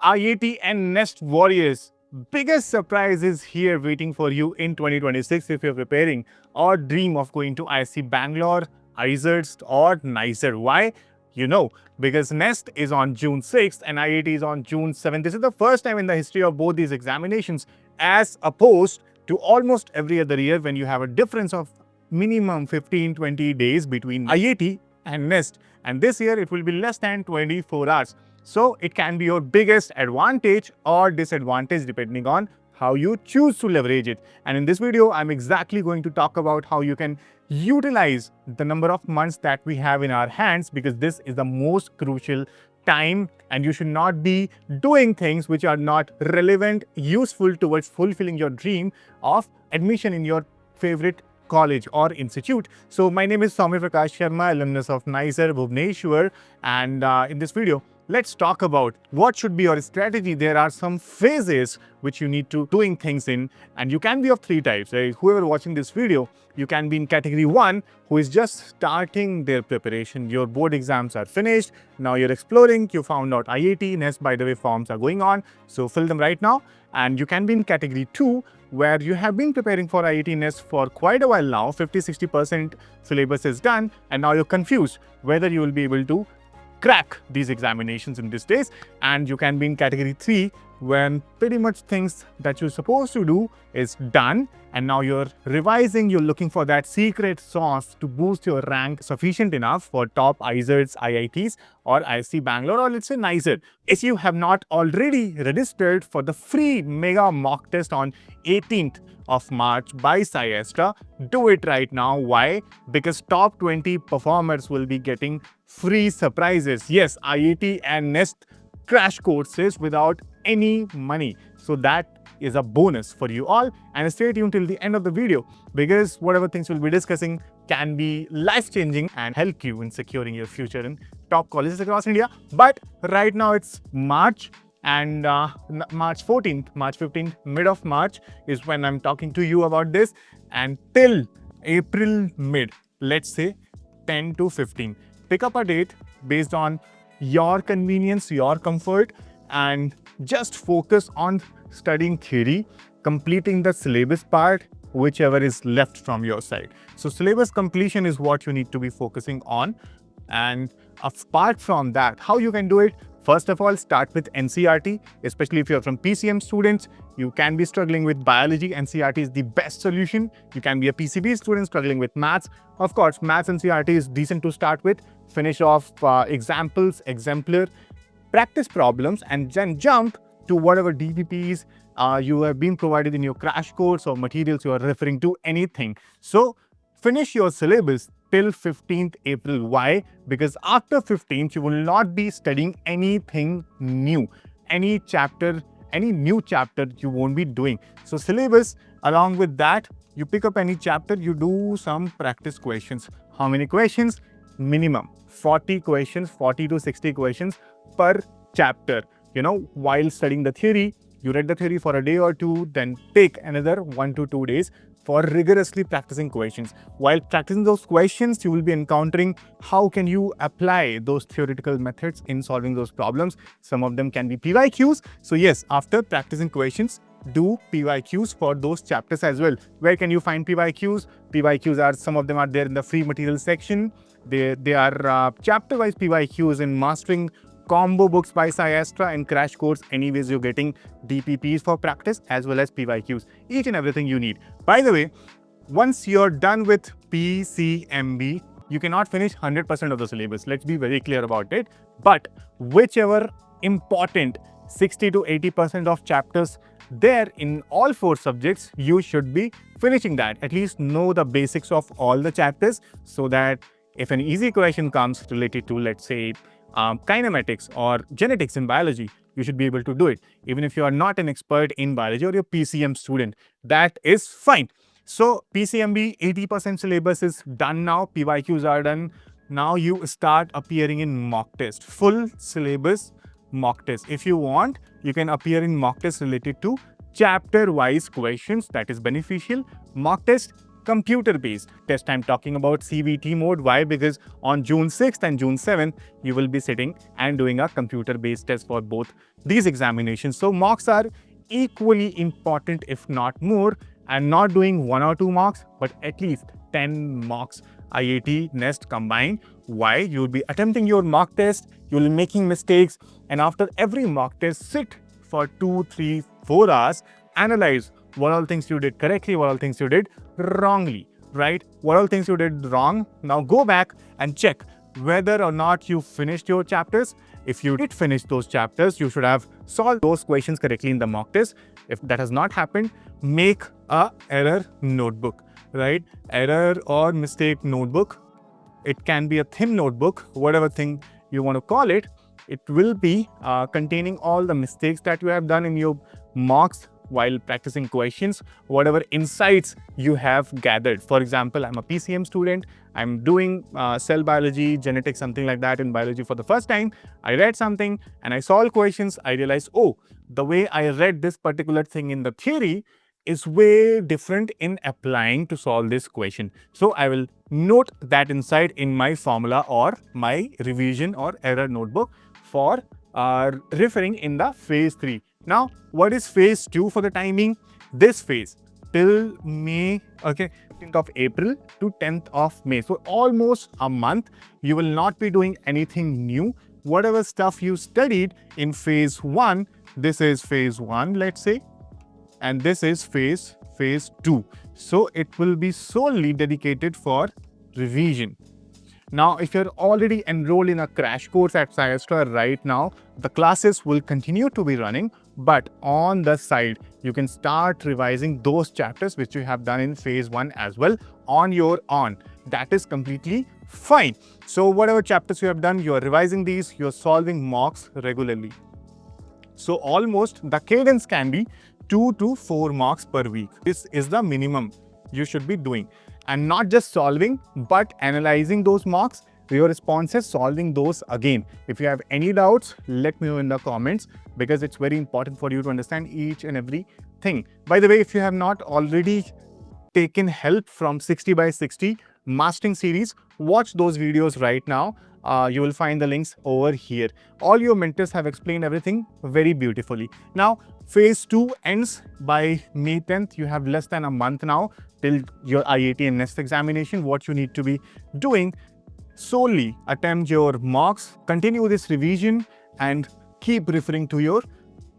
IAT and Nest Warriors. Biggest surprise is here waiting for you in 2026 if you're preparing or dream of going to IISc Bangalore, IISER or NISER. Why? Because Nest is on June 6th and IAT is on June 7th. This is the first time in the history of both these examinations as opposed to almost every other year when you have a difference of minimum 15-20 days between IAT and Nest. And this year it will be less than 24 hours. So it can be your biggest advantage or disadvantage depending on how you choose to leverage it. And in this video, I'm exactly going to talk about how you can utilize the number of months that we have in our hands, because this is the most crucial time and you should not be doing things which are not relevant, useful towards fulfilling your dream of admission in your favorite college or institute. So my name is Soumya Prakash Sharma, alumnus of NISER, Bhubaneswar, and in this video, let's talk about what should be your strategy. There are some phases which you need to doing things in, and you can be of three types. Whoever watching this video, you can be in category 1, who is just starting their preparation. Your board exams are finished. Now you're exploring. You found out IAT, NEST, by the way, forms are going on. So fill them right now. And you can be in category 2, where you have been preparing for IAT NEST for quite a while now. 50-60% syllabus is done, and now you're confused whether you will be able to crack these examinations in these days. And you can be in category 3, when pretty much things that you're supposed to do is done, and now you're revising, you're looking for that secret sauce to boost your rank sufficient enough for top IISERs, IITs or IISc Bangalore, or let's say NISER. If you have not already registered for the free mega mock test on 18th of March by SciAstra, do it right now. Why? Because top 20 performers will be getting free surprises. Yes, IAT and NEST crash courses without any money. So that is a bonus for you all, and stay tuned till the end of the video, because whatever things we'll be discussing can be life-changing and help you in securing your future in top colleges across India. But right now it's March, and March 14th, March 15th, mid of March is when I'm talking to you about this, and till April mid, let's say 10 to 15. Pick up a date based on your convenience, your comfort, and just focus on studying theory, completing the syllabus part, whichever is left from your side. So syllabus completion is what you need to be focusing on. And apart from that, how you can do it? First of all, start with NCERT, especially if you're from PCM students. You can be struggling with biology. NCERT is the best solution. You can be a PCB student struggling with maths. Of course, maths NCERT is decent to start with. Finish off examples, exemplar, practice problems, and then jump to whatever DPPs you have been provided in your crash course or materials you are referring to, anything. So finish your syllabus till 15th April. Why? Because after 15th, you will not be studying anything new. Any new chapter you won't be doing. So syllabus, along with that, you pick up any chapter, you do some practice questions. How many questions? Minimum 40 questions, 40 to 60 questions per chapter. While studying the theory, you read the theory for a day or two, then take another 1 to 2 days for rigorously practicing questions. While practicing those questions, you will be encountering how can you apply those theoretical methods in solving those problems. Some of them can be PYQs. So yes, after practicing questions, do PYQs for those chapters as well. Where can you find PYQs? PYQs are, some of them are there in the free materials section. They are chapter-wise PYQs in Mastering Combo books by SciAstra and Crash Course. Anyways, you're getting DPPs for practice as well as PYQs, each and everything you need. By the way, once you're done with PCMB, you cannot finish 100% of the syllabus. Let's be very clear about it. But whichever important 60 to 80% of chapters there in all 4 subjects, you should be finishing that. At least know the basics of all the chapters, so that if an easy question comes related to, let's say, kinematics or genetics in biology, you should be able to do it. Even if you are not an expert in biology or you're a PCM student, that is fine. So PCMB 80% syllabus is done now. PYQs are done. Now you start appearing in mock test. Full syllabus mock test. If you want, you can appear in mock test related to chapter-wise questions. That is beneficial. Mock test computer-based test. I'm talking about CBT mode. Why? Because on June 6th and June 7th, you will be sitting and doing a computer-based test for both these examinations. So mocks are equally important, if not more, and not doing 1 or 2 mocks, but at least 10 mocks, IAT, NEST combined. Why? You'll be attempting your mock test, you'll be making mistakes, and after every mock test, sit for 2, 3, 4 hours, analyze what all things you did correctly, what all things you did wrongly, right? What all things you did wrong. Now go back and check whether or not you finished your chapters. If you did finish those chapters, you should have solved those questions correctly in the mock test. If that has not happened, make a error notebook, right? Error or mistake notebook. It can be a thin notebook, whatever thing you want to call it. It will be containing all the mistakes that you have done in your mocks while practicing questions, whatever insights you have gathered. For example, I'm a PCM student. I'm doing cell biology, genetics, something like that in biology for the first time. I read something and I solved questions. I realized, oh, the way I read this particular thing in the theory is way different in applying to solve this question. So I will note that insight in my formula or my revision or error notebook for referring in the phase 3. Now, what is phase 2 for the timing? This phase till May, okay, 15th of April to 10th of May. So almost a month, you will not be doing anything new. Whatever stuff you studied in phase 1, this is phase 1, let's say, and this is phase 2. So it will be solely dedicated for revision. Now, if you're already enrolled in a crash course at SciAstra right now, the classes will continue to be running, but on the side, you can start revising those chapters which you have done in phase 1 as well on your own. That is completely fine. So whatever chapters you have done, you're revising these, you're solving mocks regularly. So almost the cadence can be 2 to 4 mocks per week. This is the minimum you should be doing. And not just solving, but analyzing those mocks, your responses, solving those again. If you have any doubts, let me know in the comments, because it's very important for you to understand each and every thing. By the way, if you have not already taken help from 60 by 60 mastering series, watch those videos right now. You will find the links over here. All your mentors have explained everything very beautifully. Now, phase 2 ends by May 10th. You have less than a month now till your IAT and NEST examination. What you need to be doing, solely attempt your mocks, continue this revision, and keep referring to your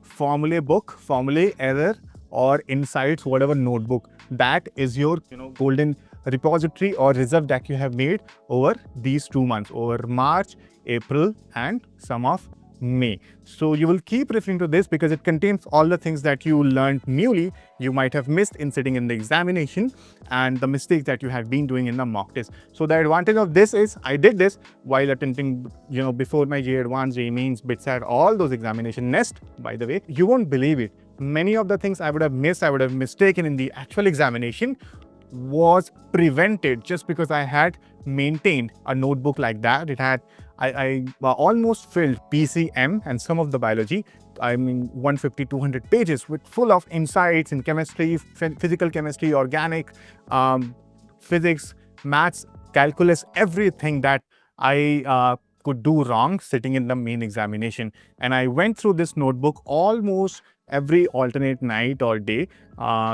formulae book, formulae, error, or insights, whatever notebook. That is your golden repository or reserve that you have made over these 2 months, over March, April, and some of May. So you will keep referring to this because it contains all the things that you learned newly, you might have missed in sitting in the examination, and the mistakes that you have been doing in the mock test. So the advantage of this is I did this while attempting, before my JEE Advanced, JEE Mains, BITSAT, all those examination. NEST, by the way, you won't believe it. Many of the things I would have missed, I would have mistaken in the actual examination was prevented just because I had maintained a notebook like that. It had, I almost filled PCM and some of the biology, 150, 200 pages with full of insights in chemistry, physical chemistry, organic, physics, maths, calculus, everything that I could do wrong sitting in the main examination. And I went through this notebook almost every alternate night or day,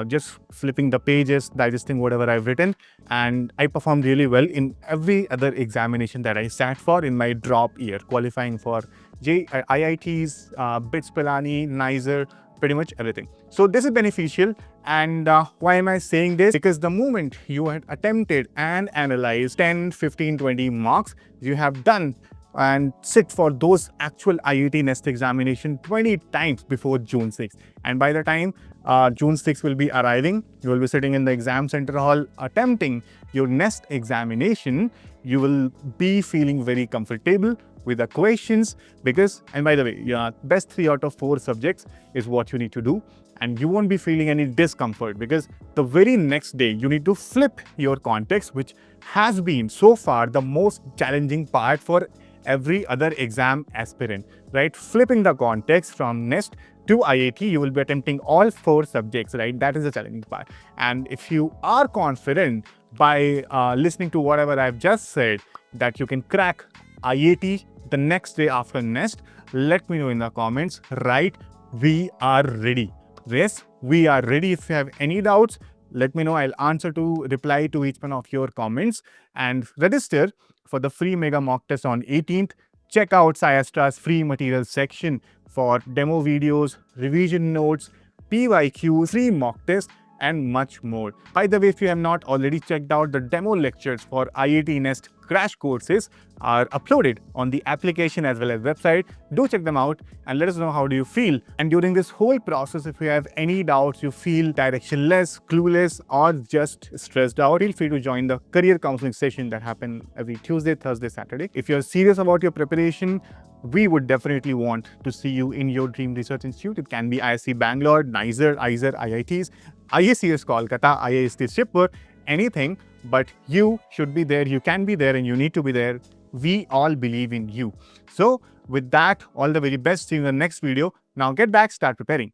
just flipping the pages, digesting whatever I've written, and I performed really well in every other examination that I sat for in my drop year, qualifying for IITs, BITS Pilani, NISER, pretty much everything. So this is beneficial. And why am I saying this? Because the moment you had attempted and analyzed 10, 15, 20 mocks, you have done and sit for those actual IAT NEST examination 20 times before June 6th. And by the time June 6th will be arriving, you will be sitting in the exam center hall attempting your NEST examination. You will be feeling very comfortable with the questions because, and by the way, best 3 out of 4 subjects is what you need to do. And you won't be feeling any discomfort because the very next day you need to flip your context, which has been so far the most challenging part for every other exam aspirant, right? Flipping the context from NIST to IAT, you will be attempting all 4 subjects, right? That is the challenging part. And if you are confident by listening to whatever I've just said, that you can crack IAT the next day after NIST, let me know in the comments, right? We are ready. Yes, we are ready. If you have any doubts, let me know. I'll reply to each one of your comments, and register for the free mega mock test on 18th. Check out SciAstra's free materials section for demo videos, revision notes, PYQ, free mock tests, and much more. By the way, if you have not already checked out, the demo lectures for IAT NEST crash courses are uploaded on the application as well as website. Do check them out and let us know how do you feel. And during this whole process, if you have any doubts, you feel directionless, clueless, or just stressed out, feel free to join the career counseling session that happen every Tuesday, Thursday, Saturday. If you're serious about your preparation, we would definitely want to see you in your dream research institute. It can be IISc Bangalore, NISER, IISER, IITs, IACS Kolkata, IIST Shipur, anything, but you should be there, you can be there, and you need to be there. We all believe in you. So with that, all the very best. See you in the next video. Now get back, start preparing.